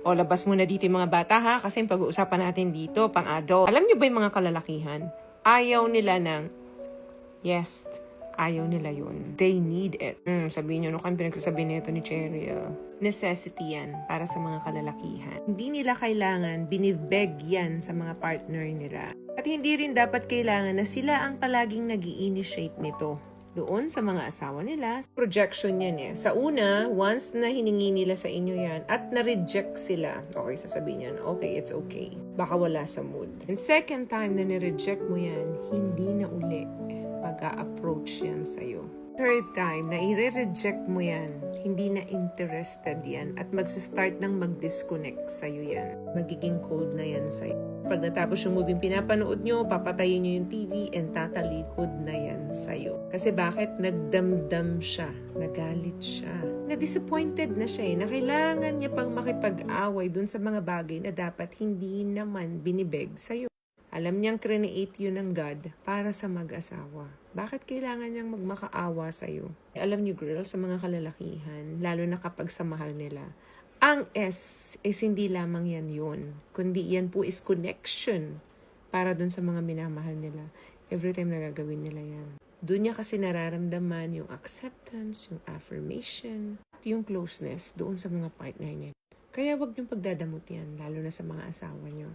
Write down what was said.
O, labas muna dito yung mga bata ha, kasi yung pag-uusapan natin dito, pang-adult. Alam niyo ba yung mga kalalakihan? Ayaw nila ng yes. Ayaw nila yun. They need it. Sabihin nyo, ano kayong pinagsasabi nito ni Cheryl? Necessity yan para sa mga kalalakihan. Hindi nila kailangan, binibeg yan sa mga partner nila. At hindi rin dapat kailangan na sila ang palaging nag-i-initiate nito. Doon sa mga asawa nila, projection yan eh. Sa una, once na hiningi nila sa inyo yan at na-reject sila, okay, sasabihin yan, okay, it's okay. Baka wala sa mood. And second time na ni-reject mo yan, hindi na uli pag-a-approach yan sa'yo. Third time na i-reject mo yan, hindi na interested yan at magsa-start ng mag-disconnect sa'yo yan. Magiging cold na yan sa'yo. Pag natapos yung movie pinapanood nyo, papatayin nyo yung TV and tatalikod na yan sa'yo. Kasi bakit? Nagdamdam siya, nagalit siya, na-disappointed na siya na kailangan niya pang makipag-away dun sa mga bagay na dapat hindi naman binibeg sa'yo. Alam niyang create yun ng God para sa mag-asawa. Bakit kailangan niyang magmakaawa sa'yo? Alam niyo girl, sa mga kalalakihan, lalo na kapag sa mahal nila, ang S is hindi lamang yan yun, kundi yan po is connection para dun sa mga minamahal nila. Every time na gagawin nila yan. Doon niya kasi nararamdaman yung acceptance, yung affirmation, yung closeness doon sa mga partner niya. Kaya wag niyong pagdadamot yan, lalo na sa mga asawa niyo.